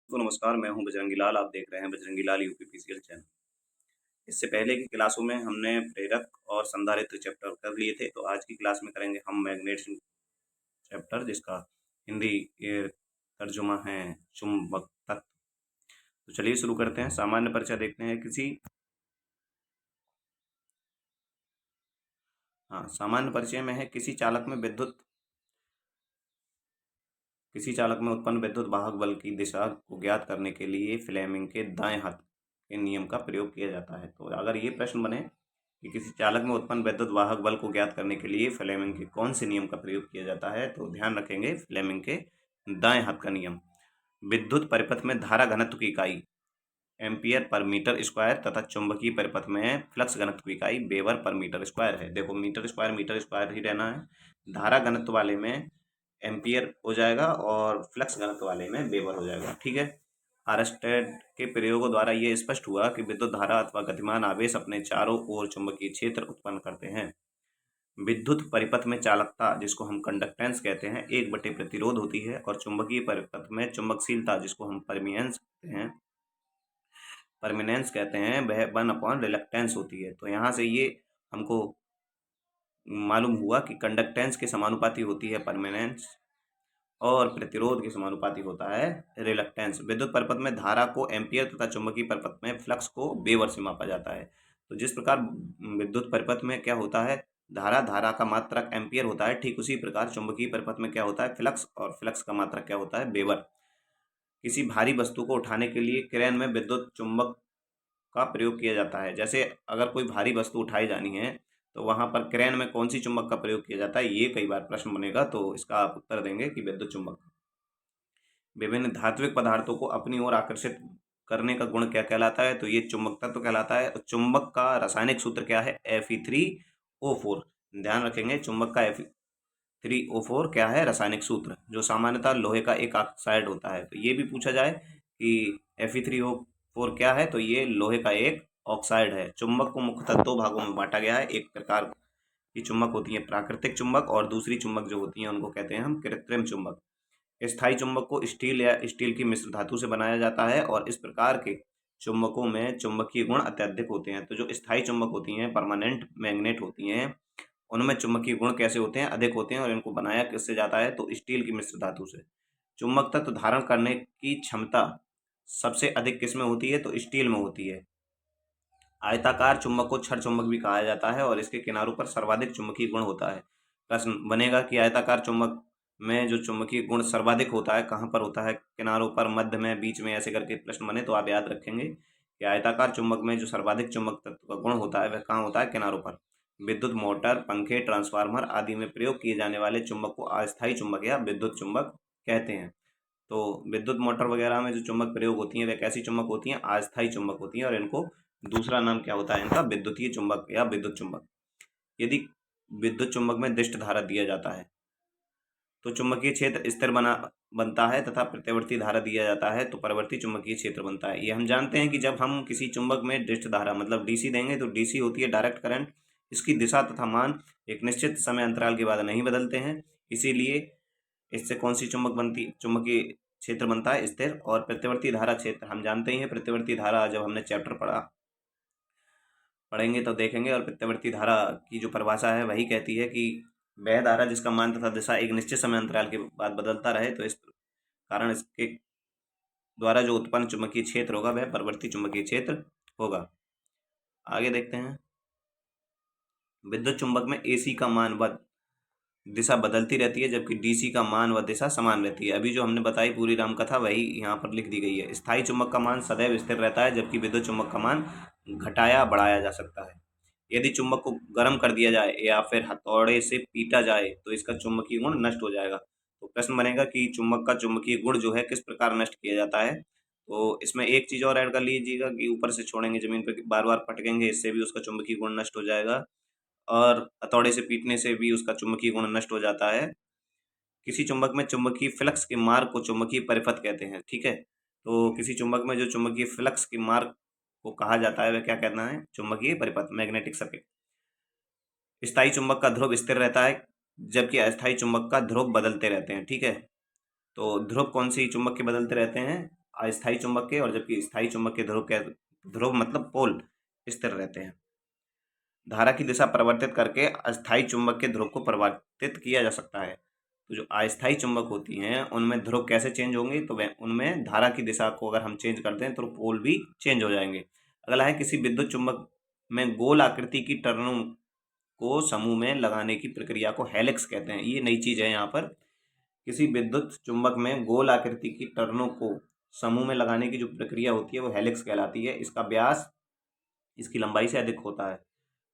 तो नमस्कार, मैं हूं बजरंगी लाल। आप देख रहे हैं बजरंगी लाल यूपीपीसीएल चैनल। इससे पहले की क्लासों में हमने प्रेरक और संधारित्र चैप्टर कर लिए थे, तो आज की क्लास में करेंगे हम मैग्नेट्स चैप्टर, जिसका हिंदी तर्जुमा है चुंबक तत्व। तो चलिए शुरू करते हैं। सामान्य परिचय देखते हैं। सामान्य परिचय में है किसी चालक में उत्पन्न विद्युत वाहक बल की दिशा को ज्ञात करने के लिए फ्लेमिंग के दाएं हाथ के नियम का प्रयोग किया जाता है। तो अगर ये प्रश्न बने कि किसी चालक में उत्पन्न विद्युत वाहक बल को ज्ञात करने के लिए फ्लेमिंग के कौन से नियम का प्रयोग किया जाता है, तो ध्यान रखेंगे फ्लेमिंग के दाएं हाथ का नियम। विद्युत परिपथ में धारा घनत्व की इकाई एम्पियर पर मीटर स्क्वायर तथा चुंबकीय परिपथ में फ्लक्स घनत्व की इकाई वेबर पर मीटर स्क्वायर है। देखो, मीटर स्क्वायर ही रहना है। धारा घनत्व वाले में एम्पियर हो जाएगा और फ्लक्स घनत्व वाले में वेबर हो जाएगा। ठीक है। आरस्टेड के प्रयोगों द्वारा ये स्पष्ट हुआ कि विद्युत धारा अथवा गतिमान आवेश अपने चारों ओर चुंबकीय क्षेत्र उत्पन्न करते हैं। विद्युत परिपथ में चालकता, जिसको हम कंडक्टेंस कहते हैं, 1/, प्रतिरोध होती है, और चुंबकीय परिपथ में चुंबकशीलता, जिसको हम परमिनेंस कहते हैं, वह 1/रिलक्टेंस होती है। तो यहाँ से ये हमको मालूम हुआ कि कंडक्टेंस के समानुपाती होती है परमिनेंस और प्रतिरोध के समानुपाती होता है रिलक्टेंस। विद्युत परिपथ में धारा को एम्पियर तथा चुंबकीय परिपथ में फ्लक्स को वेबर से मापा जाता है। तो जिस प्रकार विद्युत परिपथ में क्या होता है, धारा का मात्रक एम्पियर होता है, ठीक उसी प्रकार चुंबकीय परिपथ में क्या होता है, फ्लक्स, और फ्लक्स का मात्रक क्या होता है, वेबर। किसी भारी वस्तु को उठाने के लिए क्रेन में विद्युत चुंबक का प्रयोग किया जाता है। जैसे अगर कोई भारी वस्तु उठाई जानी है, तो वहां पर क्रेन में कौन सी चुंबक का प्रयोग किया जाता है, ये कई बार प्रश्न बनेगा, तो इसका आप उत्तर देंगे कि विद्युत चुंबक। विभिन्न धात्विक पदार्थों को अपनी ओर आकर्षित करने का गुण क्या कहलाता है, तो ये चुंबक तत्व कहलाता है। चुंबक का रासायनिक सूत्र क्या है, Fe3O4। ध्यान रखेंगे, चुंबक का Fe3O4 क्या है, रासायनिक सूत्र, जो सामान्यतः लोहे का एक ऑक्साइड होता है। तो ये भी पूछा जाए कि Fe3O4 क्या है, तो ये लोहे का एक ऑक्साइड है। चुंबक को मुख्यतः दो भागों में बांटा गया है। एक प्रकार की चुंबक होती है प्राकृतिक चुंबक, और दूसरी चुंबक जो होती है उनको कहते हैं हम कृत्रिम चुंबक। स्थायी चुंबक को स्टील या स्टील की मिश्र धातु से बनाया जाता है, और इस प्रकार के चुंबकों में चुंबकीय गुण अत्यधिक होते हैं। तो जो स्थायी चुंबक होती हैं, परमानेंट मैग्नेट होती हैं, उनमें चुंबकीय गुण कैसे होते हैं, अधिक होते हैं, और इनको बनाया किससे जाता है, तो स्टील की मिश्र धातु से। चुंबक तत्व धारण करने की क्षमता सबसे अधिक किसमें होती है, तो स्टील में होती है। आयताकार चुंबक को छड़ चुंबक भी कहा जाता है, और इसके किनारों पर सर्वाधिक चुंबकीय गुण होता है। प्रश्न बनेगा कि आयताकार चुंबक में जो चुंबकीय गुण सर्वाधिक होता है, कहाँ पर होता है, किनारों पर, मध्य में, बीच में, ऐसे करके प्रश्न बने तो आप याद रखेंगे कि आयताकार चुंबक में जो सर्वाधिक चुंबक तत्व का गुण होता है, वह कहाँ होता है, किनारों पर। विद्युत मोटर, पंखे, ट्रांसफार्मर आदि में प्रयोग किए जाने वाले चुंबक को अस्थायी चुंबक या विद्युत चुंबक कहते हैं। तो विद्युत मोटर वगैरह में जो चुंबक प्रयोग होती हैं, वे कैसी चुंबक होती हैं, अस्थायी चुंबक होती हैं, और इनको दूसरा नाम क्या होता है इनका, विद्युतीय चुंबक या विद्युत चुंबक। यदि विद्युत चुंबक में दिष्ट धारा दिया जाता है, तो चुंबकीय क्षेत्र स्थिर बनता है, तथा प्रत्यावर्ती धारा दिया जाता है तो परिवर्ती चुंबकीय क्षेत्र बनता है। ये हम जानते हैं कि जब हम किसी चुंबक में दिष्ट धारा मतलब डीसी देंगे, तो डीसी होती है डायरेक्ट करंट। इसकी दिशा तथा मान एक निश्चित समय अंतराल के बाद नहीं बदलते हैं, इसीलिए इससे कौन सी चुंबकीय क्षेत्र बनता है, स्थिर। और प्रत्यावर्ती धारा क्षेत्र हम जानते ही हैं, प्रत्यावर्ती धारा जब हमने चैप्टर पढ़ेंगे तो देखेंगे। और प्रत्यावर्ती धारा की जो परिभाषा है वही कहती है कि वह धारा जिसका मान तथा दिशा एक निश्चित समय अंतराल के बाद बदलता रहे, तो इस कारण इसके द्वारा जो उत्पन्न चुंबकीय क्षेत्र होगा वह परिवर्ती चुंबकीय क्षेत्र होगा। आगे देखते हैं। विद्युत चुंबक में एसी का मान व दिशा बदलती रहती है, जबकि डीसी का मान व दिशा समान रहती है। अभी जो हमने बताई पूरी रामकथा वही यहाँ पर लिख दी गई है। स्थायी चुंबक का मान सदैव स्थिर रहता है, जबकि विद्युत चुंबक का मान घटाया बढ़ाया जा सकता है। यदि चुंबक को गर्म कर दिया जाए या फिर हथौड़े से पीटा जाए, तो इसका चुंबकीय गुण नष्ट हो जाएगा। तो प्रश्न बनेगा कि चुंबक का चुंबकीय गुण जो है किस प्रकार नष्ट किया जाता है। तो इसमें एक चीज और ऐड कर लीजिएगा कि ऊपर से छोड़ेंगे जमीन पर बार बार पटकेंगे, इससे भी उसका चुंबकीय गुण नष्ट हो जाएगा, और हथौड़े से पीटने से भी उसका चुंबकीय गुण नष्ट हो जाता है। किसी चुंबक में चुंबकीय फ्लक्स के मार्ग को चुंबकीय परिपथ कहते हैं। ठीक है। तो किसी चुंबक में जो चुंबकीय फ्लक्स के मार्ग को कहा जाता है वह क्या कहना है, चुंबकीय परिपथ, मैग्नेटिक सर्किट। स्थायी चुंबक का ध्रुव स्थिर रहता है, जबकि अस्थायी चुंबक का ध्रुव बदलते रहते हैं। ठीक है। तो ध्रुव कौन सी चुंबक के बदलते रहते हैं, अस्थायी चुंबक के, और जबकि स्थायी चुंबक के ध्रुव मतलब पोल स्थिर रहते हैं। धारा की दिशा परिवर्तित करके अस्थायी चुंबक के ध्रुव को परिवर्तित किया जा सकता है। तो जो अस्थायी चुंबक होती हैं उनमें ध्रुव कैसे चेंज होंगे, तो उनमें धारा की दिशा को अगर हम चेंज कर दें तो पोल भी चेंज हो जाएंगे। अगला है, किसी विद्युत चुंबक में गोल आकृति की टर्नों को समूह में लगाने की प्रक्रिया को हेलिक्स कहते हैं। ये नई चीज है यहाँ पर। किसी विद्युत चुंबक में गोल आकृति की टर्नों को समूह में लगाने की जो प्रक्रिया होती है वो हेलिक्स कहलाती है। इसका व्यास इसकी लंबाई से अधिक होता है।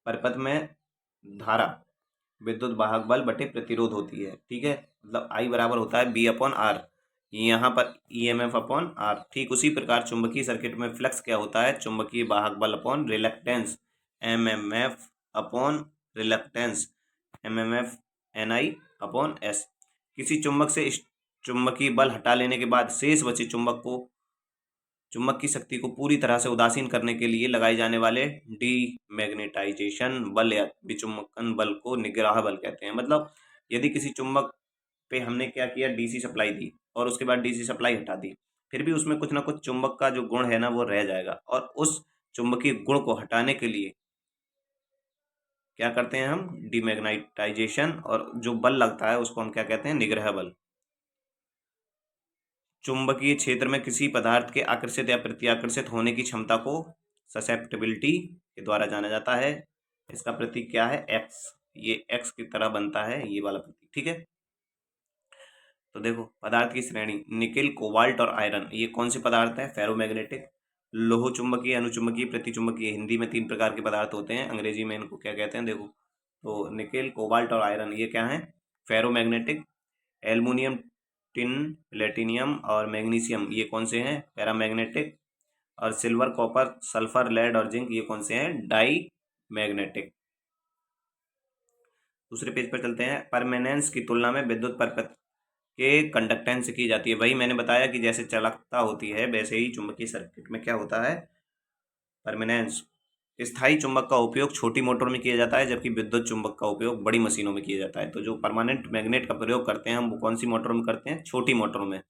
परिपथ में धारा विद्युत वाहक बल बटे प्रतिरोध होती है। ठीक है, मतलब I बराबर होता है B/R, यहाँ पर EMF अपॉन R। ठीक उसी प्रकार चुंबकीय सर्किट में फ्लक्स क्या होता है, चुंबकीय वाहक बल upon reluctance MMF upon reluctance MMF NI upon S। किसी चुंबक से इस चुंबकीय बल हटा लेने के बाद शेष बचे चुंबक की शक्ति को पूरी तरह से उदासीन करने के लिए लगाए जाने वाले डीमैग्नेटाइजेशन बल या विचुंबकन बल को निग्रह बल कहते हैं। मतलब यदि किसी चुंबक पे हमने क्या किया, डीसी सप्लाई दी और उसके बाद डीसी सप्लाई हटा दी, फिर भी उसमें कुछ ना कुछ चुंबक का जो गुण है ना वो रह जाएगा, और उस चुंबकीय गुण को हटाने के लिए क्या करते हैं हम, डीमैग्नेटाइजेशन, और जो बल लगता है उसको हम क्या कहते हैं, निग्रह बल। चुंबकीय क्षेत्र में किसी पदार्थ के आकर्षित या प्रत्याकर्षित होने की क्षमता को ससेप्टिबिलिटी के द्वारा जाना जाता है। इसका प्रतीक क्या है, एक्स। ये एक्स की तरह बनता है ये वाला प्रतीक। ठीक है, तो देखो पदार्थ की श्रेणी, निकेल, कोबाल्ट और आयरन, ये कौन से पदार्थ हैं, फेरोमैग्नेटिक। लोह चुंबकीय, अनुचुंबकीय, प्रतिचुंबकीय। हिंदी में 3 प्रकार के पदार्थ होते हैं, अंग्रेजी में इनको क्या कहते हैं, देखो तो निकेल, कोबाल्ट और आयरन ये क्या है, फेरोमैग्नेटिक। एल्युमिनियम, टिन, प्लेटिनियम और मैग्नीशियम ये कौन से हैं, पैरामैग्नेटिक। और सिल्वर, कॉपर, सल्फर, लेड और जिंक ये कौन से हैं, डाई मैग्नेटिक। दूसरे पेज पर चलते हैं। परमेनेंस की तुलना में विद्युत परिपथ के कंडक्टेंस की जाती है। वही मैंने बताया कि जैसे चालकता होती है वैसे ही चुंबकीय सर्किट में क्या होता है, परमेनेंस। स्थायी चुंबक का उपयोग छोटी मोटर में किया जाता है, जबकि विद्युत चुंबक का उपयोग बड़ी मशीनों में किया जाता है। तो जो परमानेंट मैग्नेट का प्रयोग करते हैं हम वो कौन सी मोटरों में करते हैं, छोटी मोटरों में,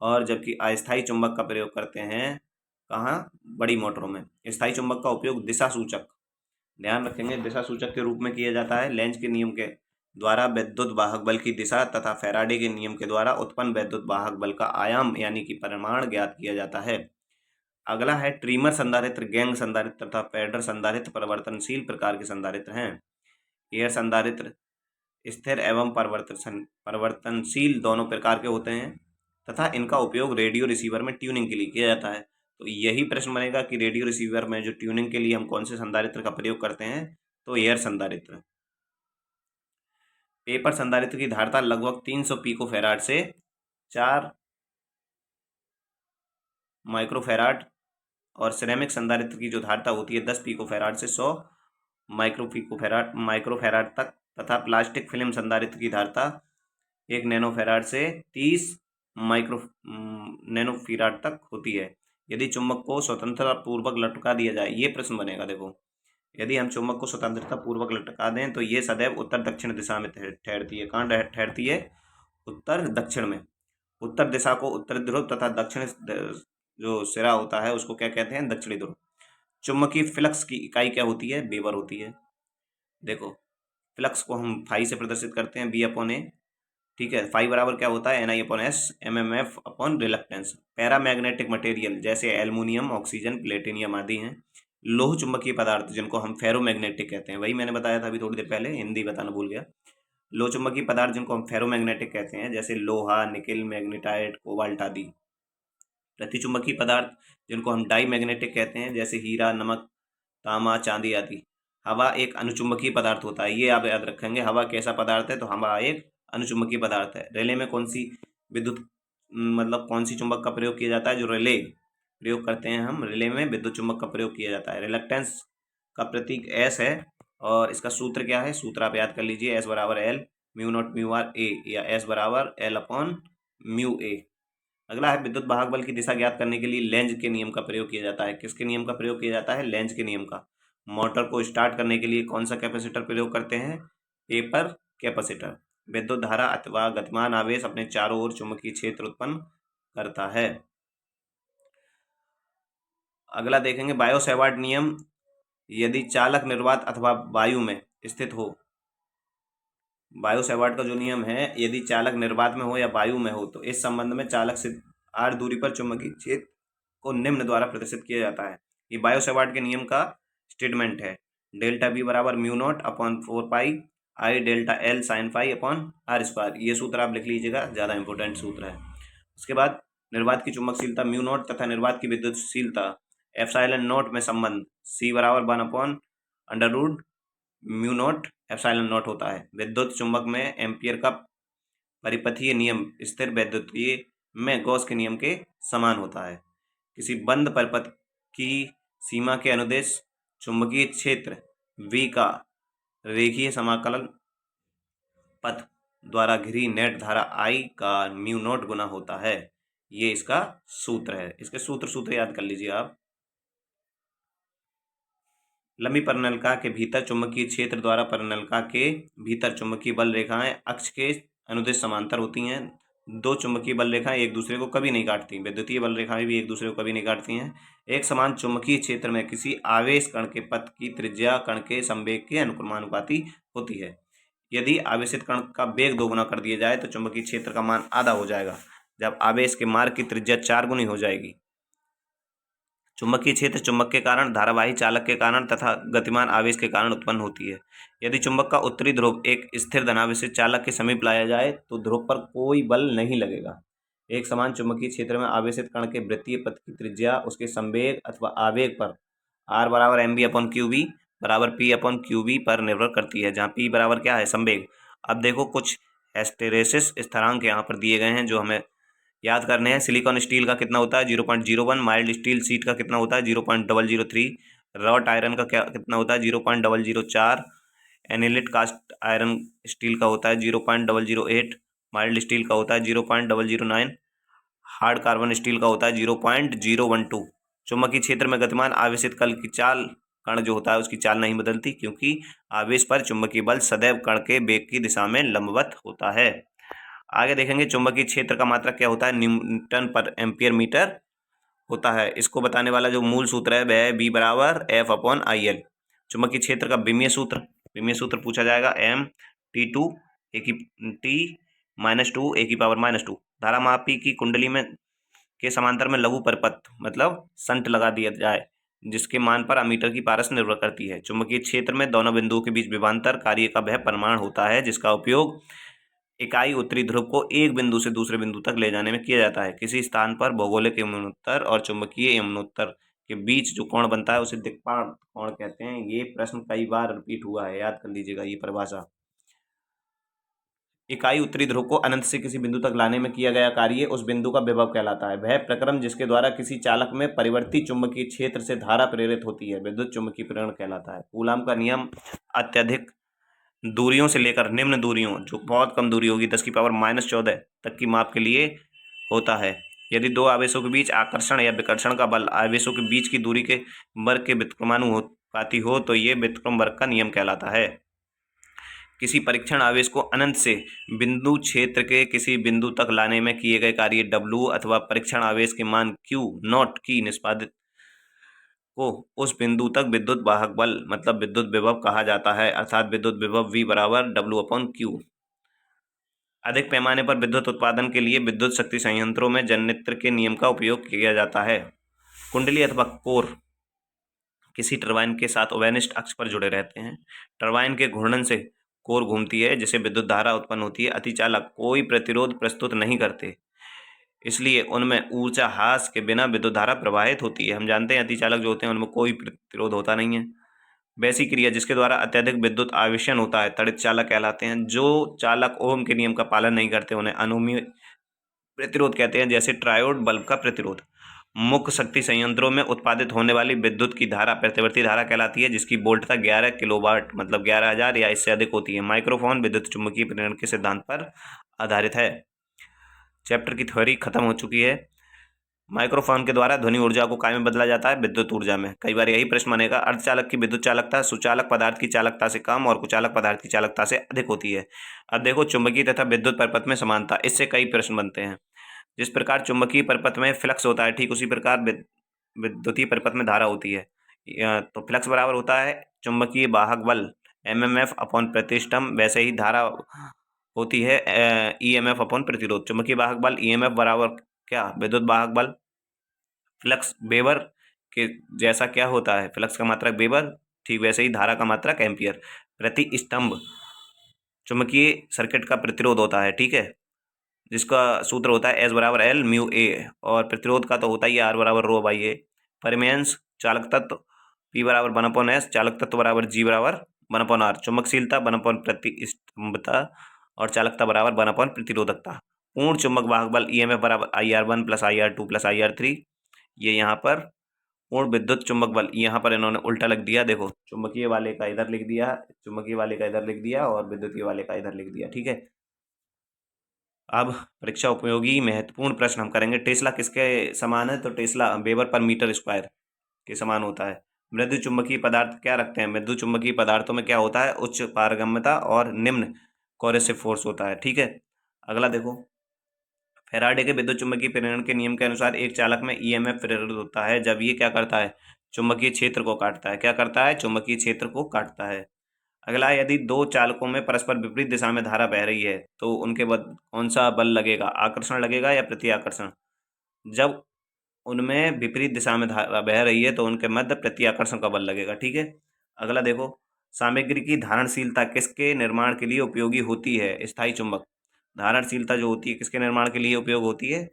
और जबकि अस्थायी चुंबक का प्रयोग करते हैं कहाँ, बड़ी मोटरों में। स्थायी चुंबक का उपयोग दिशा सूचक, ध्यान रखेंगे, दिशा सूचक के रूप में किया जाता है। लेंज के नियम के द्वारा विद्युत वाहक बल की दिशा तथा फैराडे के नियम के द्वारा उत्पन्न विद्युत वाहक बल का आयाम यानी कि परिमाण ज्ञात किया जाता है। अगला है ट्रिमर संधारित्र, गैंग संधारित्र तथा पैडर संधारित्र परिवर्तनशील प्रकार के संधारित्र हैं। एयर संधारित्र स्थिर एवं परिवर्तनशील दोनों प्रकार के होते हैं तथा इनका उपयोग रेडियो रिसीवर में ट्यूनिंग के लिए किया जाता है। तो यही प्रश्न बनेगा कि रेडियो रिसीवर में जो ट्यूनिंग के लिए हम कौन से संधारित्र का प्रयोग करते हैं, तो एयर संधारित्र। पेपर संधारित्र की धारिता लगभग 300 पिकोफैराड से 4 माइक्रोफैराड, और सिरेमिक संधारित्र की जो धारिता होती है 10 पिकोफैराड से 100 माइक्रोफैराड तक, तथा प्लास्टिक फिल्म संधारित्र की धारिता 1 नैनोफैराड से 30 नैनोफैराड तक होती है। यदि चुंबक को स्वतंत्रता पूर्वक लटका दिया जाए, ये प्रश्न बनेगा, देखो यदि हम चुंबक को स्वतंत्रता पूर्वक लटका दें तो ये सदैव उत्तर दक्षिण दिशा में ठहरती है। कहाँ ठहरती है, उत्तर दक्षिण में। उत्तर दिशा को उत्तर ध्रुव तथा दक्षिण जो सिरा होता है उसको क्या कहते हैं, दक्षिणी ध्रुव। चुंबकीय फ्लक्स की इकाई क्या होती है, वेबर होती है। देखो फ्लक्स को हम फाई से प्रदर्शित करते हैं, B/A। ठीक है, फाई बराबर क्या होता है, NI/S MMF upon reluctance. Paramagnetic material जैसे एल्युमिनियम, ऑक्सीजन, प्लेटिनियम आदि हैं। लोह चुंबकीय पदार्थ जिनको हम फेरोमैग्नेटिक कहते हैं, वही मैंने बताया था अभी थोड़ी देर पहले, हिंदी बताना भूल गया। लोह चुंबकीय पदार्थ जिनको हम फेरोमैग्नेटिक कहते हैं, जैसे लोहा, निकेल, मैग्नेटाइट, कोबाल्ट आदि। प्रतिचुंबकीय पदार्थ जिनको हम डाई मैग्नेटिक कहते हैं, जैसे हीरा, नमक, तांबा, चांदी आदि। हवा एक अनुचुंबकीय पदार्थ होता है, ये आप याद रखेंगे। हवा कैसा पदार्थ है, तो हवा एक अनुचुंबकीय पदार्थ है। रिले में कौन सी विद्युत मतलब कौन सी चुंबक का प्रयोग किया जाता है, जो रिले प्रयोग करते हैं हम, रिले में विद्युत चुंबक का प्रयोग किया जाता है। रिलक्टेंस का प्रतीक S है, और इसका सूत्र क्या है, सूत्र आप याद कर लीजिए, S बराबर L म्यू0 म्यू आर ए, या S बराबर L अपॉन म्यू ए। अगला है विद्युत वाहक बल की दिशा ज्ञात करने के लिए लेंज के नियम का प्रयोग किया जाता है। किसके नियम का प्रयोग किया जाता है, लेंज के नियम का। मोटर को स्टार्ट करने के लिए कौन सा कैपेसिटर प्रयोग करते हैं, पेपर कैपेसिटर। विद्युत धारा अथवा गतिमान आवेश अपने चारों ओर चुंबकीय क्षेत्र उत्पन्न करता है। अगला देखेंगे बायो सेवार्ट नियम। यदि चालक निर्वात अथवा वायु में स्थित हो, बायो सेवार्ट का जो नियम है, यदि चालक निर्वात में हो या वायु में हो तो इस संबंध में चालक से r दूरी पर चुंबकीय क्षेत्र को निम्न द्वारा प्रदर्शित किया जाता है। ये बायो सेवार्ट के नियम का स्टेटमेंट है। डेल्टा बी बराबर mu nought upon 4 pi I delta L sine phi upon R square. ये सूत्र आप लिख लीजिएगा, ज़्यादा इंपॉर्टेंट सूत्र है। उसके बाद निर्वात की चुंबकशीलता म्यू नॉट तथा निर्वात की विद्युतशीलता एप्सिलॉन नॉट में संबंध C बराबर 1/√μ नॉट एप्सिलॉन नॉट होता है। विद्युत चुंबक में एम्पियर का परिपथीय नियम स्थिर वैद्युतीय में गॉस के नियम के समान होता है। किसी बंद परिपथ की सीमा के अनुदेश चुंबकीय क्षेत्र V का रेखीय समाकलन पथ द्वारा घिरी नेट धारा I का म्यू नॉट गुना होता है। ये इसका सूत्र है। इसके सूत्र याद कर लीजिए आप। लंबी परिनलिका के भीतर चुंबकीय क्षेत्र द्वारा परिनलिका के भीतर चुंबकीय बल रेखाएं अक्ष के अनुदिश समांतर होती हैं। दो चुंबकीय बल रेखाएं एक दूसरे को कभी नहीं काटती। विद्युतीय बल रेखाएं भी एक दूसरे को कभी नहीं काटती हैं। एक समान चुंबकीय क्षेत्र में किसी आवेश कण के पथ की त्रिज्या कण के संवेग के अनुक्रमानुपाती होती है। यदि आवेशित कण का वेग 2 गुना कर दिया जाए तो चुंबकीय क्षेत्र का मान आधा हो जाएगा, जब आवेश के मार्ग की त्रिज्या 4 गुनी हो जाएगी। चुंबकीय क्षेत्र चुंबक के कारण, धारावाही चालक के कारण तथा गतिमान आवेश के कारण उत्पन्न होती है। यदि चुंबक का उत्तरी ध्रुव एक स्थिर धनावेशित चालक के समीप लाया जाए तो ध्रुव पर कोई बल नहीं लगेगा। एक समान चुंबकीय क्षेत्र में आवेशित कण के वृत्तीय पथ की त्रिज्या उसके संवेग अथवा आवेग पर R बराबर mv/qb बराबर p/qb पर निर्भर करती है, जहाँ p बराबर क्या है, संवेग। अब देखो कुछ हिस्टैरिसीस स्थिरांक यहाँ पर दिए गए हैं जो हमें याद करने हैं। सिलिकॉन स्टील का कितना होता है 0.01, माइल्ड स्टील शीट का कितना होता है 0.003, रॉट आयरन का कितना होता है 0.004, एनिलिट कास्ट आयरन स्टील का होता है 0.008, माइल्ड स्टील का होता है 0.009, हार्ड कार्बन स्टील का होता है 0.012। चुंबकीय क्षेत्र में गतिमान आवेशित कण की चाल, कण जो होता है उसकी चाल नहीं बदलती, क्योंकि आवेश पर चुंबकीय बल सदैव कण के वेग की दिशा में लंबवत होता है। आगे देखेंगे चुंबकीय क्षेत्र का मात्रक क्या होता है, न्यूटन पर एम्पियर मीटर होता है। इसको बताने वाला जो मूल सूत्र है वह B बराबर F/IL। चुंबकीय क्षेत्र का विमीय सूत्र पूछा जाएगा M(T2 T-2 धारामापी की कुंडली में के समांतर में लघु परिपथ मतलब संट लगा दिया जाए, जिसके मान पर अमीटर की पारस निर्भर करती है। चुंबकीय क्षेत्र में दोनों बिंदुओं के बीच विभवांतर कार्य का वह परिमाण होता है जिसका उपयोग इकाई उत्तरी ध्रुव को एक बिंदु से दूसरे बिंदु तक ले जाने में किया जाता है। किसी स्थान पर भौगोलिक यमुनोत्तर और चुंबकीय यमुनोत्तर के बीच जो कोण बनता है उसे दिक्पात कोण कहते हैं। ये प्रश्न कई बार रिपीट हुआ है, याद कर लीजिएगा ये परिभाषा। इकाई उत्तरी ध्रुव को अनंत से किसी बिंदु तक लाने में किया गया कार्य उस बिंदु का विभव कहलाता है। वह प्रक्रम जिसके द्वारा किसी चालक में परिवर्ती चुंबकीय क्षेत्र से धारा प्रेरित होती है विद्युत चुंबकीय प्रेरण कहलाता है। कूलाम का नियम अत्यधिक दूरियों से लेकर निम्न दूरियों, जो बहुत कम दूरी होगी 10⁻⁻14 तक की माप के लिए होता है। यदि दो आवेशों के बीच आकर्षण या विकर्षण का बल आवेशों के बीच की दूरी के वर्ग के व्युत्क्रमानुपाती हो तो ये व्युत्क्रम वर्ग का नियम कहलाता है। किसी परीक्षण आवेश को अनंत से बिंदु क्षेत्र के किसी बिंदु तक लाने में किए गए कार्य W अथवा परीक्षण आवेश के मान Q0 की निष्पादित को उस बिंदु तक विद्युत वाहक बल मतलब विद्युत विभव कहा जाता है, अर्थात विद्युत विभव V बराबर W/Q। अधिक पैमाने पर विद्युत उत्पादन के लिए विद्युत शक्ति संयंत्रों में जनरेटर के नियम का उपयोग किया जाता है। कुंडली अथवा कोर किसी टरबाइन के साथ उभयनिष्ठ अक्ष पर जुड़े रहते हैं। टरबाइन के घूर्णन से कोर घूमती है, जिससे विद्युत धारा उत्पन्न होती है। अतिचालक कोई प्रतिरोध प्रस्तुत नहीं करते, इसलिए उनमें ऊर्जा ह्रास के बिना विद्युत धारा प्रवाहित होती है। हम जानते हैं अतिचालक जो होते हैं उनमें कोई प्रतिरोध होता नहीं है। वैसी क्रिया जिसके द्वारा अत्यधिक विद्युत आवेशन होता है तड़ित चालक कहलाते हैं। जो चालक ओम के नियम का पालन नहीं करते उन्हें अनोमीय प्रतिरोध कहते हैं, जैसे ट्रायोड बल्ब का प्रतिरोध। मुख्य शक्ति संयंत्रों में उत्पादित होने वाली विद्युत की धारा प्रतिवर्ती धारा कहलाती है, जिसकी वोल्टता 11 किलोवाट मतलब 11,000 या इससे अधिक होती है। माइक्रोफोन विद्युत चुम्बकीय प्रेरण के सिद्धांत पर आधारित है। चैप्टर की थ्योरी खत्म हो चुकी है। माइक्रोफोन के द्वारा ध्वनि ऊर्जा को काय में बदला जाता है, विद्युत ऊर्जा में। कई बार यही प्रश्न बनेगा। अर्धचालक की विद्युत चालकता सुचालक पदार्थ की चालकता से कम और कुचालक पदार्थ की चालकता से अधिक होती है। अब देखो चुंबकीय तथा विद्युत परिपथ में समानता, इससे कई प्रश्न बनते हैं। जिस प्रकार चुंबकीय परिपथ में फ्लक्स होता है, ठीक उसी प्रकार विद्युतीय परिपथ में धारा होती है। तो फ्लक्स बराबर होता है चुंबकीय वाहक बल एमएमएफ अपॉन प्रतिष्ठम, वैसे ही धारा होती है ईएमएफ अपॉन प्रतिरोध। चुंबकीय वाहक बल ईएमएफ बराबर क्या, विद्युत वाहक बल फ्लक्स वेबर के जैसा क्या होता है, फ्लक्स का मात्रक वेबर, ठीक वैसे ही धारा का मात्रक एम्पियर। प्रति स्तंभ चुंबकीय सर्किट का प्रतिरोध होता है, ठीक है, जिसका सूत्र होता है एस बराबर एल म्यू ए, और प्रतिरोध का तो होता ही है आर बराबर रो बाई ए। परमेयंस चालक तत्व पी बराबर 1/s, चालक तत्व बराबर जी बराबर 1/r, चुंबकशीलता 1/प्रतिस्तंभता, और चालकता बराबर 1/प्रतिरोधकता। पूर्ण चुंबक वाहक बल ईएमएफ बराबर IR1 + IR2 + IR3। ये यहाँ पर पूर्ण विद्युत चुंबक बल, यहाँ पर इन्होंने उल्टा लिख दिया, देखो चुंबकीय वाले का इधर लिख दिया, चुंबकीय वाले का इधर लिख दिया, और विद्युतीय वाले का इधर लिख दिया, ठीक है। अब परीक्षा उपयोगी महत्वपूर्ण प्रश्न हम करेंगे। टेस्ला किसके समान है, तो tesla weber per metre square के समान होता है। मृदु चुंबकीय पदार्थ क्या रखते हैं, मृदु चुंबकीय पदार्थों में क्या होता है, उच्च पारगम्यता और निम्न कोरेसिव फोर्स होता है, ठीक है। अगला देखो, फैराडे के विद्युत चुंबकीय प्रेरण के नियम के अनुसार एक चालक में ईएमएफ प्रेरित होता है जब ये क्या करता है, चुंबकीय क्षेत्र को काटता है। क्या करता है, चुंबकीय क्षेत्र को काटता है। अगला, यदि दो चालकों में परस्पर विपरीत दिशा में धारा बह रही है तो उनके कौन सा बल लगेगा, आकर्षण लगेगा या प्रति आकर्षण। जब उनमें विपरीत दिशा में धारा बह रही है तो उनके मध्य प्रति आकर्षण का बल लगेगा, ठीक है। अगला देखो, सामग्री की धारणशीलता किसके निर्माण के लिए उपयोगी होती है, स्थायी चुंबक। धारणशीलता जो होती है किसके निर्माण के लिए उपयोग होती है,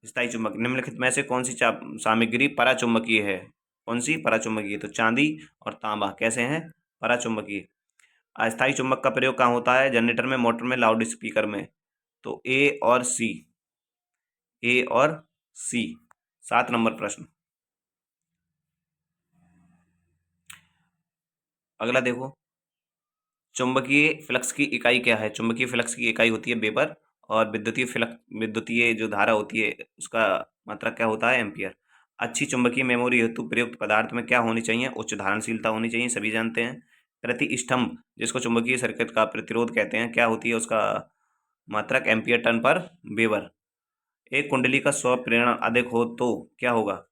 स्थायी चुंबक। निम्नलिखित में से कौन सी सामग्री पराचुंबकीय है, कौन सी पराचुंबकीय, तो चांदी और तांबा कैसे हैं, पराचुंबकीय। अस्थायी चुंबक का प्रयोग कहाँ होता है, जनरेटर में, मोटर में, लाउड स्पीकर में। तो ए और सी, ए और सी। 7 नंबर प्रश्न। अगला देखो, चुंबकीय फ्लक्स की इकाई क्या है, चुंबकीय फ्लक्स की इकाई होती है वेबर, और विद्युतीय फ्लक्स, विद्युतीय जो धारा होती है उसका मात्रक क्या होता है, एम्पियर। अच्छी चुंबकीय मेमोरी हेतु प्रयुक्त पदार्थ में क्या होनी चाहिए, उच्च धारणशीलता होनी चाहिए, सभी जानते हैं। प्रति स्तंभ जिसको चुंबकीय सर्किट का प्रतिरोध कहते हैं, क्या होती है उसका मात्रक, एम्पियर टन पर वेबर। एक कुंडली का स्व प्रेरण अधिक हो तो क्या होगा,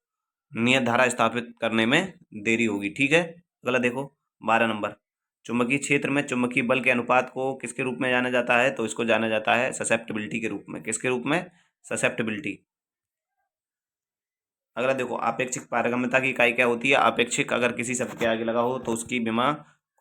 नियत धारा स्थापित करने में देरी होगी, ठीक है। अगला देखो, 12 नंबर, चुंबकीय क्षेत्र में चुंबकीय बल के अनुपात को किसके रूप में जाना जाता है, तो इसको जाना जाता है ससेप्टिबिलिटी के रूप में। किसके रूप में, ससेप्टिबिलिटी। अगला देखो, आपेक्षिक पारगम्यता की इकाई क्या होती है, आपेक्षिक अगर किसी शब्द के आगे लगा हो तो उसकी विमा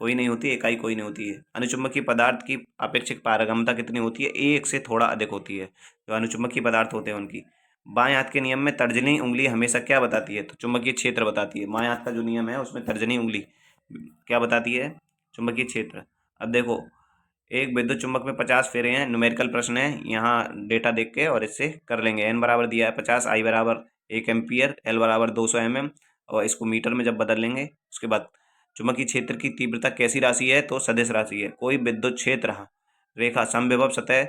कोई नहीं होती, इकाई कोई नहीं होती है। अनुचुंबकीय पदार्थ की आपेक्षिक पारगम्यता कितनी होती है, एक से थोड़ा अधिक होती है, जो अनुचुंबकीय पदार्थ होते हैं उनकी। बाएं हाथ के नियम में तर्जनी उंगली हमेशा क्या बताती है, तो चुंबकीय क्षेत्र बताती है। बाएं हाथ का जो नियम है उसमें तर्जनी उंगली क्या बताती है, चुंबकीय क्षेत्र। अब देखो, एक विद्युत चुंबक में 50 फेरे हैं, न्यूमेरिकल प्रश्न है, यहाँ डेटा देख के और इससे कर लेंगे। एन बराबर दिया है 50, आई बराबर 1 एम्पियर, एल बराबर 200 mm, और इसको मीटर में जब बदल लेंगे उसके बाद चुंबकीय क्षेत्र की तीव्रता कैसी राशि है, तो सदिश राशि है। कोई विद्युत क्षेत्र रेखा समविभव सतह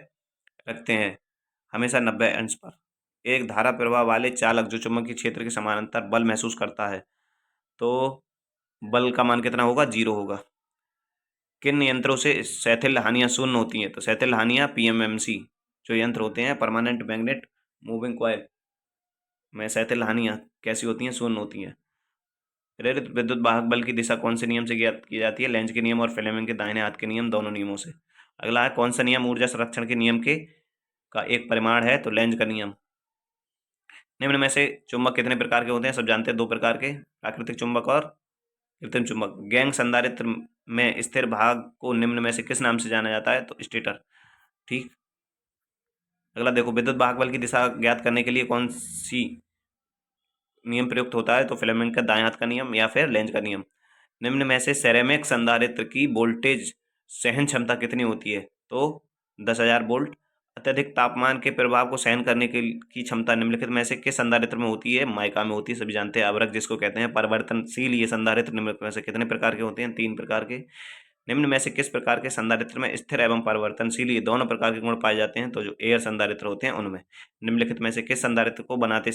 रखते हैं हमेशा 90 अंश पर। एक धारा प्रवाह वाले चालक जो चुंबकीय क्षेत्र के समानांतर बल महसूस करता है तो बल का मान कितना होगा, 0 होगा। किन यंत्रों से स्थैथिल हानियां शून्य होती हैं, तो स्थैथिल हानियां पीएमएमसी जो यंत्र होते हैं, परमानेंट मैग्नेट मूविंग कॉइल में स्थैथिल हानियां कैसी होती हैं, शून्य होती हैं। प्रेरित विद्युत वाहक बल की दिशा कौन से नियम से ज्ञात की जाती है, लेंज के नियम और फ्लेमिंग के दाहिने हाथ के नियम, दोनों नियमों से। अगला है, कौन सा नियम ऊर्जा संरक्षण के नियम के का एक परिमाण है, तो लेंज का नियम। निम्न में से चुंबक कितने प्रकार के होते हैं, सब जानते हैं, 2 प्रकार के, प्राकृतिक चुंबक और कृत्रिम चुंबक। गैंग संधारित्र में स्थिर भाग को निम्न में से किस नाम से जाना जाता है, तो स्टेटर, ठीक। अगला देखो, विद्युत वाहक बल की दिशा ज्ञात करने के लिए कौन सी नियम प्रयुक्त होता है, तो फ्लेमिंग का दाएं हाथ का नियम या फिर लेंज का नियम। निम्न में से सेरेमिक संधारित्र की वोल्टेज सहन क्षमता कितनी होती है, तो 10,000 वोल्ट। अत्यधिक तापमान के प्रभाव को सहन करने की क्षमता निम्नलिखित में से किस संधारित्र में होती है, माइका में होती है, सभी जानते हैं। अवरक जिसको कहते हैं, परिवर्तनशील ये संधारित्र निम्नलिखित में से कितने प्रकार के होते हैं, 3 प्रकार के। निम्न में से किस प्रकार के संधारित्र में स्थिर एवं परिवर्तनशील ये दोनों प्रकार के गुण पाए जाते हैं, तो जो एयर संधारित्र होते हैं उनमें। निम्नलिखित में से किस संधारित्र को बनाते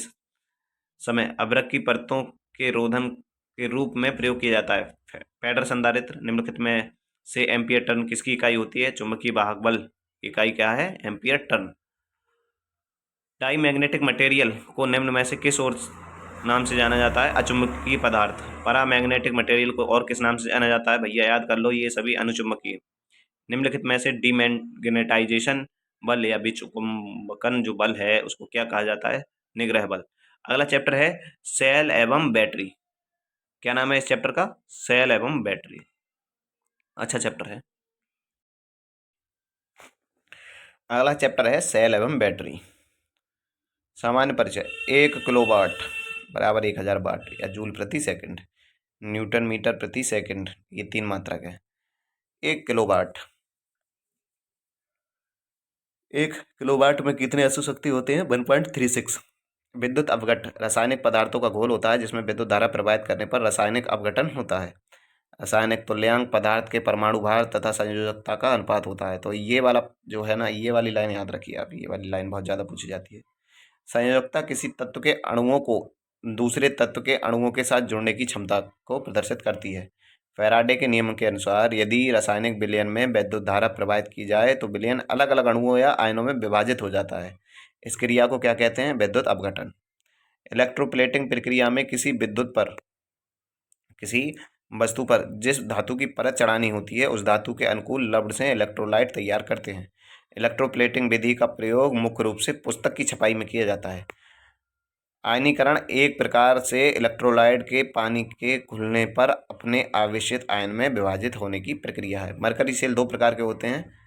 समय अभ्रक की परतों के रोधन के रूप में प्रयोग किया जाता है, पैडर संधारित्र। निम्नलिखित में से एम्पियर टर्न किसकी इकाई होती है, चुंबकीय वाहक बल इकाई क्या है, ampere turn. Diamagnetic material को निम्न में से किस ओर नाम से जाना जाता है? अचुंबकीय पदार्थ। पैरामैग्नेटिक मटेरियल को और किस नाम से जाना जाता है? भैया याद कर लो, ये सभी अनुचुंबकीय। निम्नलिखित में से डीमैग्नेटाइजेशन बल या विचुंबकन जो बल है उसको क्या कहा जाता है? निग्रह बल। अगला चैप्टर है सेल एवं बैटरी। क्या नाम है इस चैप्टर का? सेल एवं बैटरी। अच्छा चैप्टर है। अगला चैप्टर है सेल एवं बैटरी। सामान्य परिचय। 1 किलोवाट बराबर 1000 वाट या जूल प्रति सेकंड, न्यूटन मीटर प्रति सेकंड, ये 3 मात्रक है। 1 किलोवाट, 1 किलोवाट में कितने अश्व शक्ति होते हैं? 1.36। विद्युत अपघट रासायनिक पदार्थों का घोल होता है जिसमें विद्युत धारा प्रवाहित करने पर रासायनिक अपघटन होता है। रासायनिक तुल्यांक पदार्थ के परमाणु भार तथा संयोजकता का अनुपात होता है। तो ये वाला जो है ना, ये वाली लाइन याद रखिए आप, ये वाली लाइन बहुत ज़्यादा पूछी जाती है। संयोजकता किसी तत्व के अणुओं को दूसरे तत्व के अणुओं के साथ जुड़ने की क्षमता को प्रदर्शित करती है। फैराडे के नियम के अनुसार यदि रासायनिक विलयन में विद्युत धारा प्रवाहित की जाए तो विलयन अलग अलग अणुओं या आयनों में विभाजित हो जाता है। इस क्रिया को क्या कहते हैं? विद्युत अपघटन। इलेक्ट्रोप्लेटिंग प्रक्रिया में किसी वस्तु पर जिस धातु की परत चढ़ानी होती है उस धातु के अनुकूल लवण से इलेक्ट्रोलाइट तैयार करते हैं। इलेक्ट्रोप्लेटिंग विधि का प्रयोग मुख्य रूप से पुस्तक की छपाई में किया जाता है। आयनीकरण एक प्रकार से इलेक्ट्रोलाइट के पानी के घुलने पर अपने आवेशित आयन में विभाजित होने की प्रक्रिया है। मरकरी सेल 2 प्रकार के होते हैं।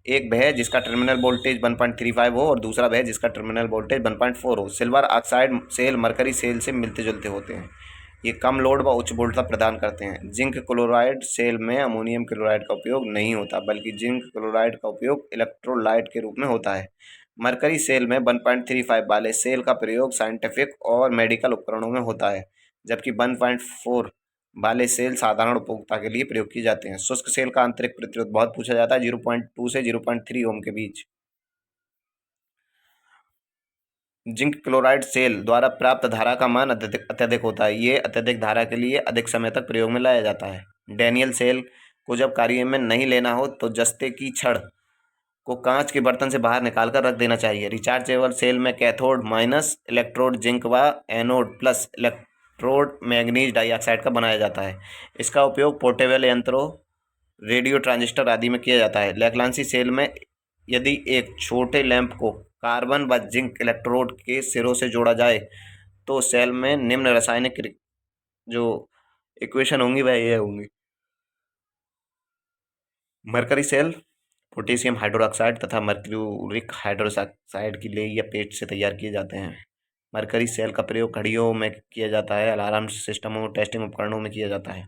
एक वह जिसका टर्मिनल वोल्टेज 1.35 हो और दूसरा वह जिसका टर्मिनल वोल्टेज 1.4 हो। Silver oxide cell mercury cell से मिलते जुलते होते हैं। ये कम लोड व उच्च वोल्टता प्रदान करते हैं। जिंक क्लोराइड सेल में अमोनियम क्लोराइड का उपयोग नहीं होता बल्कि जिंक क्लोराइड का उपयोग इलेक्ट्रोलाइट के रूप में होता है। मरकरी सेल में 1.35 वाले सेल का प्रयोग साइंटिफिक और मेडिकल उपकरणों में होता है जबकि 1.4 वाले सेल साधारण उपभोक्ता के लिए प्रयोग किए जाते हैं। शुष्क सेल का आंतरिक प्रतिरोध बहुत पूछा जाता है, 0.2 से 0.3 ओम के बीच। जिंक क्लोराइड सेल द्वारा प्राप्त धारा का मान अत्यधिक होता है। ये अत्यधिक धारा के लिए अधिक समय तक प्रयोग में लाया जाता है। डैनियल सेल को जब कार्य में नहीं लेना हो तो जस्ते की छड़ को कांच के बर्तन से बाहर निकालकर रख देना चाहिए। रिचार्जेबल सेल में कैथोड माइनस इलेक्ट्रोड जिंक व anode plus electrode manganese dioxide का बनाया जाता है। इसका उपयोग पोर्टेबल यंत्रों, रेडियो ट्रांजिस्टर आदि में किया जाता है। लैग्रांसी सेल में यदि एक छोटे लैंप को कार्बन व जिंक इलेक्ट्रोड के सिरों से जोड़ा जाए तो सेल में निम्न रासायनिक जो इक्वेशन होंगी वह ये होंगी। मरकरी सेल पोटेशियम हाइड्रोक्साइड तथा मर्क्यूरिक हाइड्रोक्साइड की लेई या पेस्ट से तैयार किए जाते हैं। मरकरी सेल का प्रयोग घड़ियों में किया जाता है, अलार्म सिस्टमों, टेस्टिंग उपकरणों में किया जाता है।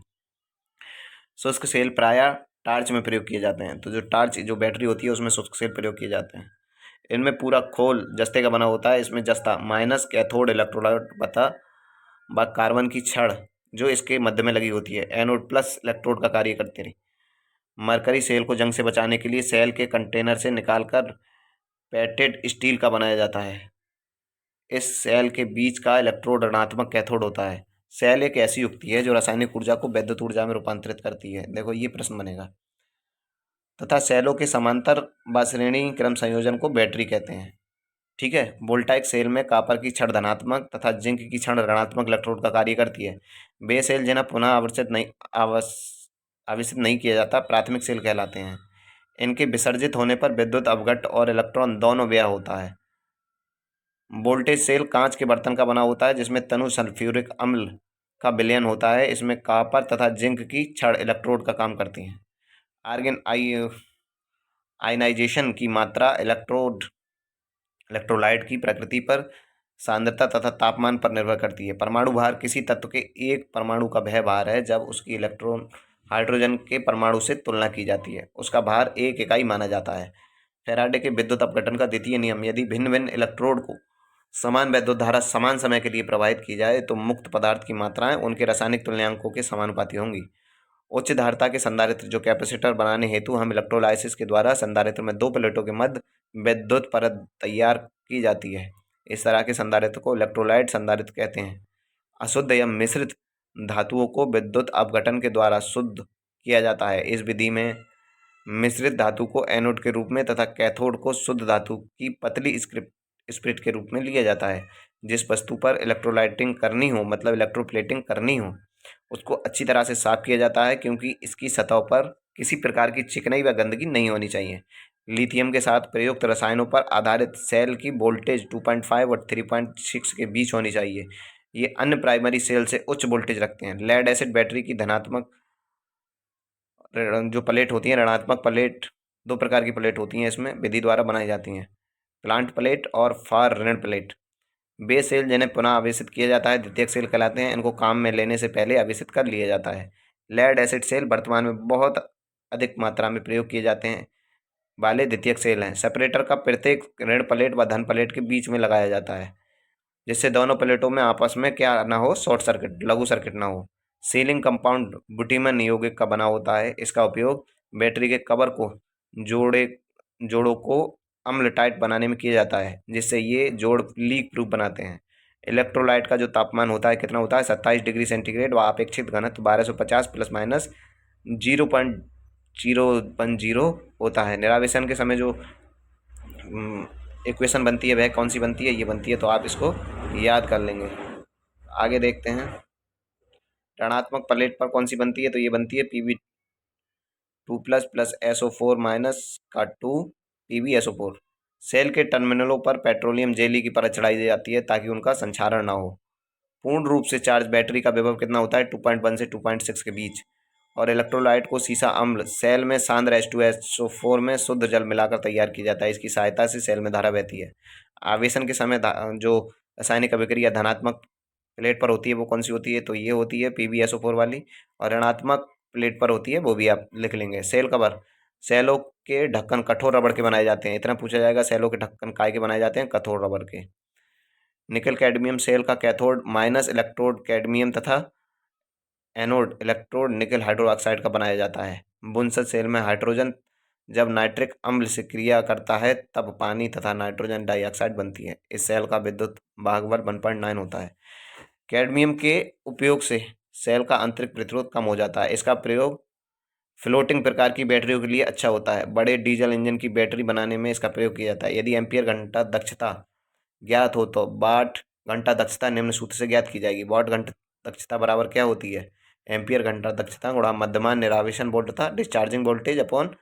शुष्क सेल प्रायः टार्च में प्रयोग किए जाते हैं। तो जो टार्च जो बैटरी होती है उसमें शुष्क सेल प्रयोग किए जाते हैं। इनमें पूरा खोल जस्ते का बना होता है। इसमें जस्ता माइनस कैथोड इलेक्ट्रोलाइट बता व कार्बन की छड़ जो इसके मध्य में लगी होती है एनोड प्लस इलेक्ट्रोड का कार्य करती रही। मरकरी सेल को जंग से बचाने के लिए सेल के कंटेनर से निकालकर पैटेड स्टील का बनाया जाता है। इस सेल के बीच का इलेक्ट्रोड ऋणात्मक कैथोड होता है। सेल एक ऐसी युक्ति है जो रासायनिक ऊर्जा को वैद्युत ऊर्जा में रूपांतरित करती है। देखो ये प्रश्न बनेगा। तथा सेलों के समांतर व श्रेणी क्रम संयोजन को बैटरी कहते हैं। ठीक है। वोल्टाइक सेल में कॉपर की छड़ धनात्मक तथा जिंक की छड़ ऋणात्मक इलेक्ट्रोड का कार्य करती है। वे सेल जिन्हें पुनः आवेशित नहीं किया जाता प्राथमिक सेल कहलाते हैं। इनके विसर्जित होने पर विद्युत अपघट और इलेक्ट्रॉन दोनों व्यय होता है। वोल्टेज सेल कांच के बर्तन का बना होता है जिसमें तनु सल्फ्यूरिक अम्ल का विलयन होता है। इसमें कॉपर तथा जिंक की छड़ इलेक्ट्रोड का काम करती हैं। आर्गन आयनाइजेशन की मात्रा इलेक्ट्रोलाइट की प्रकृति पर, सांद्रता तथा तापमान पर निर्भर करती है। परमाणु भार किसी तत्व के एक परमाणु का वह भार है जब उसकी इलेक्ट्रॉन हाइड्रोजन के परमाणु से तुलना की जाती है। उसका भार एक इकाई माना जाता है। फैराडे के विद्युत अपघटन का द्वितीय नियम। यदि भिन्न भिन्न इलेक्ट्रोड को समान विद्युत धारा समान समय के लिए प्रवाहित की जाए तो मुक्त पदार्थ की मात्राएं उनके रासायनिक तुल्यांकों के समानुपाती होंगी। उच्च धारिता के संधारित्र जो कैपेसिटर बनाने हेतु हम इलेक्ट्रोलाइसिस के द्वारा संधारित्र में 2 प्लेटों के मध्य विद्युत परत तैयार की जाती है। इस तरह के संधारित्र को इलेक्ट्रोलाइट संधारित्र कहते हैं। अशुद्ध या मिश्रित धातुओं को विद्युत अपघटन के द्वारा शुद्ध किया जाता है। इस विधि में मिश्रित धातु को एनोड के रूप में तथा कैथोड को शुद्ध धातु की पतली स्प्रिट के रूप में लिया जाता है। जिस वस्तु पर इलेक्ट्रोलाइटिंग करनी हो, मतलब इलेक्ट्रोप्लेटिंग करनी हो, उसको अच्छी तरह से साफ किया जाता है, क्योंकि इसकी सतह पर किसी प्रकार की चिकनाई व गंदगी नहीं होनी चाहिए। लिथियम के साथ प्रयुक्त रसायनों पर आधारित सेल की वोल्टेज 2.5 और 3.6 के बीच होनी चाहिए। ये अन्य प्राइमरी सेल से उच्च वोल्टेज रखते हैं। लेड एसिड बैटरी की धनात्मक जो प्लेट होती है, ऋणात्मक प्लेट, दो प्रकार की प्लेट होती हैं इसमें विधि द्वारा बनाई जाती हैं, प्लांट प्लेट और फार ऋण प्लेट। वे सेल जिन्हें पुनः आवेशित किया जाता है द्वितीयक सेल कहलाते हैं। इनको काम में लेने से पहले आवेशित कर लिया जाता है। लेड एसिड सेल वर्तमान में बहुत अधिक मात्रा में प्रयोग किए जाते हैं वाले द्वितीयक सेल हैं। सेपरेटर का प्रत्येक ऋण प्लेट व धन प्लेट के बीच में लगाया जाता है, जिससे दोनों प्लेटों में आपस में क्या ना हो, शॉर्ट सर्किट, लघु सर्किट ना हो। सीलिंग कंपाउंड बुटीमन यौगिक का बना होता है। इसका उपयोग बैटरी के कवर को जोड़े जोड़ों को अम्ल टाइट बनाने में किया जाता है, जिससे ये जोड़ लीक प्रूफ बनाते हैं। इलेक्ट्रोलाइट का जो तापमान होता है कितना होता है, 27 डिग्री सेंटीग्रेड व अपेक्षित घनत्व 1250 प्लस माइनस 0.010 होता है। निरावेशन के समय जो इक्वेशन बनती है वह कौन सी बनती है, ये बनती है, तो आप इसको याद कर लेंगे। आगे देखते हैं, ऋणात्मक प्लेट पर कौन सी बनती है, तो ये बनती है Pb2+ SO4 माइनस का 2 PbSO4। सेल के टर्मिनलों पर पेट्रोलियम जेली की परत चढ़ाई जाती है ताकि उनका संक्षारण ना हो। पूर्ण रूप से चार्ज बैटरी का विभव कितना होता है, 2.1 से 2.6 के बीच। और इलेक्ट्रोलाइट को सीसा अम्ल सेल में सांद्र H2SO4 में शुद्ध जल मिलाकर तैयार किया जाता है। इसकी सहायता से सेल में धारा बहती है। आवेशन के समय जो रासायनिक अभिक्रिया धनात्मक प्लेट पर होती है वो कौन सी होती है, तो ये होती है PbSO4 वाली। और ऋणात्मक प्लेट पर होती है वो भी आप लिख लेंगे। सेल कवर, सेलों के ढक्कन कठोर रबड़ के बनाए जाते हैं। इतना पूछा जाएगा, सेलों के ढक्कन काय के बनाए जाते हैं, कठोर रबड़ के। निकल कैडमियम सेल का कैथोड माइनस इलेक्ट्रोड कैडमियम तथा एनोड इलेक्ट्रोड निकल हाइड्रोक्साइड का बनाया जाता है। बुनसत सेल में हाइड्रोजन जब नाइट्रिक अम्ल से क्रिया करता है तब पानी तथा नाइट्रोजन डाइऑक्साइड बनती है। इस सेल का विद्युत भाग बल 1.9 होता है। कैडमियम के उपयोग से सेल का आंतरिक प्रतिरोध कम हो जाता है। इसका प्रयोग फ्लोटिंग प्रकार की बैटरियों के लिए अच्छा होता है। बड़े डीजल इंजन की बैटरी बनाने में इसका प्रयोग किया जाता है। यदि एम्पियर घंटा दक्षता ज्ञात हो तो वाट घंटा दक्षता निम्न सूत्र से ज्ञात की जाएगी। वाट घंटा दक्षता बराबर क्या होती है, एम्पियर घंटा दक्षता गुणा मध्यमान निरावेशन वोल्ट तथा डिस्चार्जिंग वोल्टेज अपॉन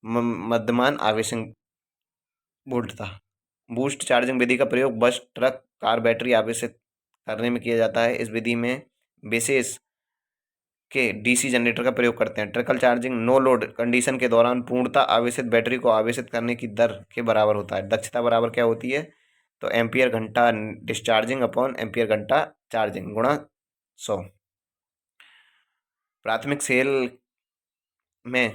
मध्यमान आवेशन वोल्ट था। बूस्ट चार्जिंग विधि का प्रयोग बस, ट्रक, कार बैटरी आवेशित करने में किया जाता है। इस विधि में विशेष के डीसी जनरेटर का प्रयोग करते हैं। Trickle charging no load condition के दौरान पूर्णतः आवेशित बैटरी को आवेशित करने की दर के बराबर होता है। दक्षता बराबर क्या होती है, तो एम्पियर घंटा डिस्चार्जिंग अपॉन एम्पियर घंटा चार्जिंग गुणा 100। प्राथमिक सेल में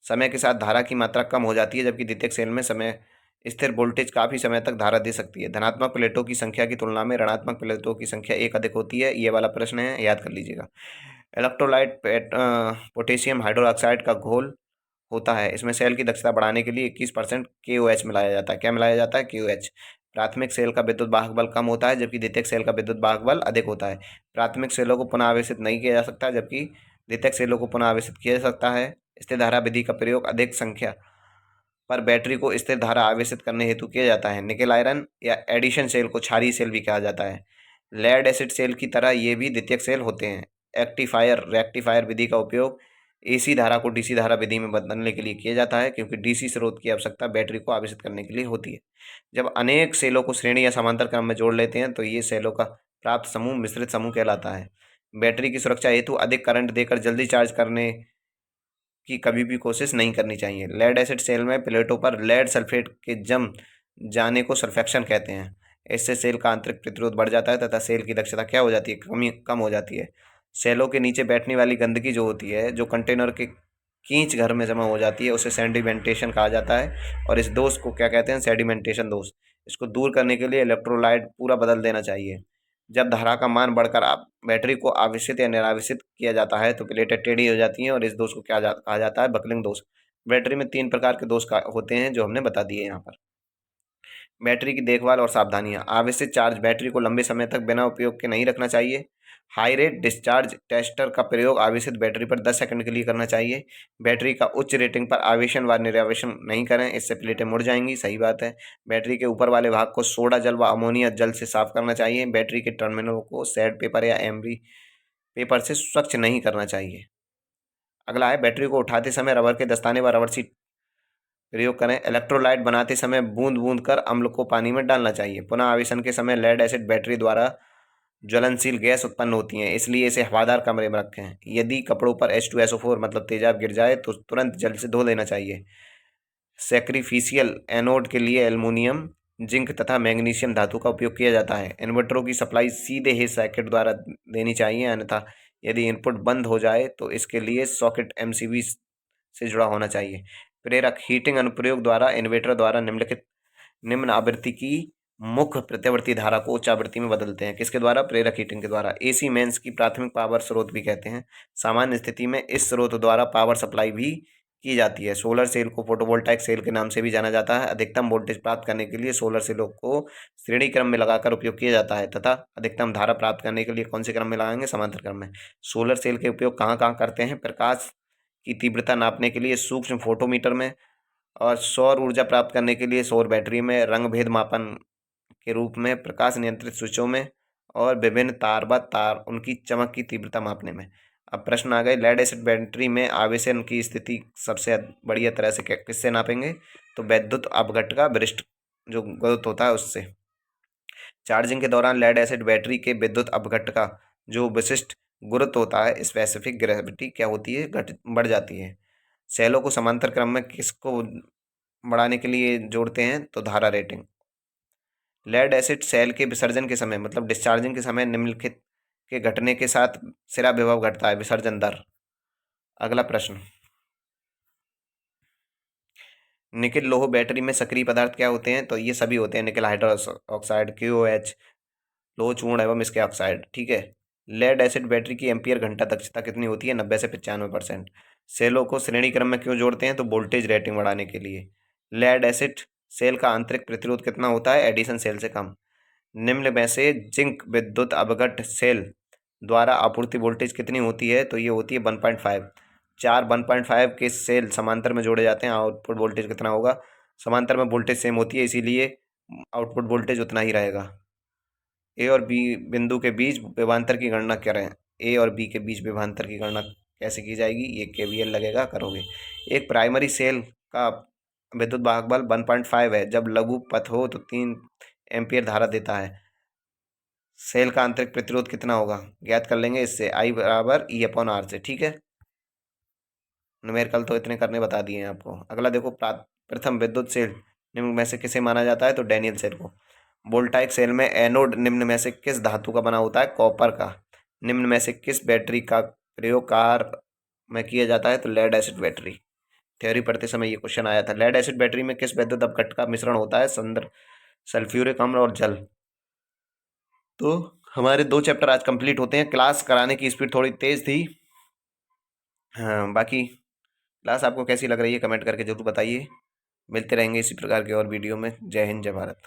समय के साथ धारा की मात्रा कम हो जाती है, जबकि द्वितीयक सेल में समय स्थिर वोल्टेज काफ़ी समय तक धारा दे सकती है। धनात्मक प्लेटों की संख्या की तुलना में ऋणात्मक प्लेटों की संख्या एक अधिक होती है। ये वाला प्रश्न है, याद कर लीजिएगा। इलेक्ट्रोलाइट पोटेशियम हाइड्रोक्साइड का घोल होता है। इसमें सेल की दक्षता बढ़ाने के लिए 21% KOH मिलाया जाता है। क्या मिलाया जाता है, KOH। प्राथमिक सेल का विद्युत वाहक बल कम होता है, जबकि द्वितीयक सेल का विद्युत वाहक बल अधिक होता है। प्राथमिक सेलों को पुनः आवेशित नहीं किया जा सकता, जबकि द्वितीयक सेलों को पुनः आवेशित किया जा सकता है। स्थिर धारा विधि का प्रयोग अधिक संख्या पर बैटरी को स्थिर धारा आवेशित करने हेतु किया जाता है। निकेल आयरन या एडिशन सेल को क्षारीय सेल भी कहा जाता है। लेड एसिड सेल की तरह ये भी द्वितीयक सेल होते हैं। एक्टिफायर रेक्टिफायर विधि का उपयोग AC धारा को DC धारा विधि में बदलने के लिए किया जाता है, क्योंकि DC स्रोत की आवश्यकता बैटरी को आवेशित करने के लिए होती है। जब अनेक सेलों को श्रेणी या समांतर क्रम में जोड़ लेते हैं तो ये सेलों का प्राप्त समूह मिश्रित समूह कहलाता है। बैटरी की सुरक्षा हेतु अधिक करंट देकर जल्दी चार्ज करने की कभी भी कोशिश नहीं करनी चाहिए। लेड एसिड सेल में प्लेटों पर लेड सल्फेट के जम जाने को सल्फेक्शन कहते हैं। इससे सेल का आंतरिक प्रतिरोध बढ़ जाता है तथा सेल की दक्षता क्या हो जाती है, कम हो जाती है। सेलों के नीचे बैठने वाली गंदगी जो होती है, जो कंटेनर के कींच घर में जमा हो जाती है, उसे सेडिमेंटेशन कहा जाता है। और इस दोष को क्या कहते हैं, सेडिमेंटेशन दोष। इसको दूर करने के लिए इलेक्ट्रोलाइट पूरा बदल देना चाहिए। जब धारा का मान बढ़कर बैटरी को आवेशित या निरावेशित किया जाता है तो प्लेटें टेढ़ी हो जाती हैं और इस दोष को कहा जाता है बकलिंग दोष। बैटरी में 3 प्रकार के दोष होते हैं जो हमने बता दिए यहाँ पर। बैटरी की देखभाल और सावधानियां। आवश्यक चार्ज। बैटरी को लंबे समय तक बिना उपयोग के नहीं रखना चाहिए। हाई रेट डिस्चार्ज टेस्टर का प्रयोग आवेशित बैटरी पर 10 सेकंड के लिए करना चाहिए। बैटरी का उच्च रेटिंग पर आवेशन व निर्वाशन नहीं करें, इससे प्लेटें मुड़ जाएंगी। सही बात है। बैटरी के ऊपर वाले भाग को सोडा जल व अमोनिया जल से साफ करना चाहिए। बैटरी के टर्मिनलों को सैड पेपर या एमरी पेपर से स्वच्छ नहीं करना चाहिए। अगला है बैटरी को उठाते समय रबर के दस्ताने व रबर सीट प्रयोग करें। इलेक्ट्रोलाइट बनाते समय बूंद बूंद कर अम्ल को पानी में डालना चाहिए। पुनः आवेशन के समय लेड एसिड बैटरी द्वारा ज्वलनशील गैस उत्पन्न होती हैं, इसलिए इसे हवादार कमरे में रखें। यदि कपड़ों पर H2SO4 मतलब तेजाब गिर जाए तो तुरंत जल से धो लेना चाहिए। सैक्रिफिशियल एनोड के लिए एल्युमिनियम, जिंक तथा मैग्नीशियम धातु का उपयोग किया जाता है। इन्वर्टरों की सप्लाई सीधे ही सॉकेट द्वारा देनी चाहिए, अन्यथा यदि इनपुट बंद हो जाए तो इसके लिए सॉकेट MCB से जुड़ा होना चाहिए। प्रेरक हीटिंग अनुप्रयोग द्वारा इन्वर्टर द्वारा निम्नलिखित निम्न आवृत्ति की मुख्य प्रत्यावर्ती धारा को उच्च आवृत्ति में बदलते हैं। किसके द्वारा? प्रेरक हीटिंग के द्वारा। AC मेंस की प्राथमिक पावर स्रोत भी कहते हैं। सामान्य स्थिति में इस स्रोत द्वारा पावर सप्लाई भी की जाती है। सोलर सेल को फोटोवोल्टाइक सेल के नाम से भी जाना जाता है। अधिकतम वोल्टेज प्राप्त करने के लिए सोलर सेलों को श्रेणी क्रम में लगाकर उपयोग किया जाता है तथा अधिकतम धारा प्राप्त करने के लिए कौन से क्रम में लगाएंगे? समांतर क्रम में। सोलर सेल के उपयोग कहाँ कहाँ करते हैं? प्रकाश की तीव्रता नापने के लिए सूक्ष्म फोटोमीटर में, और सौर ऊर्जा प्राप्त करने के लिए सौर बैटरी में, रंग भेद मापन के रूप में प्रकाश नियंत्रित स्विचों में, और विभिन्न तार व तार उनकी चमक की तीव्रता मापने में। अब प्रश्न आ गए, लेड एसिड बैटरी में आवेशन की स्थिति सबसे बढ़िया तरह से किससे नापेंगे? तो वैद्युत अपघट्ट का वरिष्ठ जो गुरुत्व होता है उससे। चार्जिंग के दौरान लेड एसिड बैटरी के विद्युत अपघट्ट का जो विशिष्ट गुरुत्व होता है, स्पेसिफिक ग्रेविटी, क्या होती है? घट बढ़ जाती है। सेलों को समांतर क्रम में किसको बढ़ाने के लिए जोड़ते हैं? तो धारा रेटिंग। लेड एसिड सेल के विसर्जन के समय मतलब डिस्चार्जिंग के समय निम्नलिखित के घटने के साथ सिरा विभव घटता है। विसर्जन दर। अगला प्रश्न, निकिल लोह बैटरी में सक्रिय पदार्थ क्या होते हैं? तो ये सभी होते हैं, निकिल हाइड्रोक्साइड, QOH, लोह चूर्ण एवं इसके ऑक्साइड। ठीक है। लेड एसिड बैटरी की एम्पियर घंटा दक्षता कितनी होती है? 90 से 95%। सेलों को श्रेणी क्रम में क्यों जोड़ते हैं? तो वोल्टेज रेटिंग बढ़ाने के लिए। लेड एसिड सेल का आंतरिक प्रतिरोध कितना होता है? एडिशन सेल से कम। निम्न में से जिंक विद्युत अपघट्ट सेल द्वारा आपूर्ति वोल्टेज कितनी होती है? तो ये होती है 1.5। 1.5 के सेल समांतर में जोड़े जाते हैं, आउटपुट वोल्टेज कितना होगा? समांतर में वोल्टेज सेम होती है, इसीलिए आउटपुट वोल्टेज उतना ही रहेगा। ए और बी बिंदु के बीच विभवांतर की गणना करें। ए और बी के बीच विभवांतर की गणना कैसे की जाएगी? ये KVL लगेगा, करोगे। एक प्राइमरी सेल का विद्युत वाहक बल 1.5 है। जब लघु पथ हो तो 3 एम्पियर धारा देता है। सेल का आंतरिक प्रतिरोध कितना होगा? ज्ञात कर लेंगे इससे, I बराबर E/R से। ठीक है। न्यूमेरिकल तो इतने करने बता दिए हैं आपको। अगला देखो, प्रथम विद्युत सेल निम्न में से किसे माना जाता है? तो डैनियल सेल को। वोल्टाइक सेल में एनोड निम्न में से किस धातु का बना होता है? कॉपर का। निम्न में से किस बैटरी का प्रयोग कार में किया जाता है? तो लेड एसिड बैटरी। थ्योरी पढ़ते समय ये क्वेश्चन आया था। लेड एसिड बैटरी में किस वैद्युत अपघट्ट का मिश्रण होता है? सल्फ्यूरिक अम्ल और जल। तो हमारे 2 चैप्टर आज कंप्लीट होते हैं। क्लास कराने की स्पीड थोड़ी तेज़ थी। हाँ, बाकी क्लास आपको कैसी लग रही है कमेंट करके जरूर बताइए। मिलते रहेंगे इसी प्रकार के और वीडियो में। जय हिंद, जय भारत।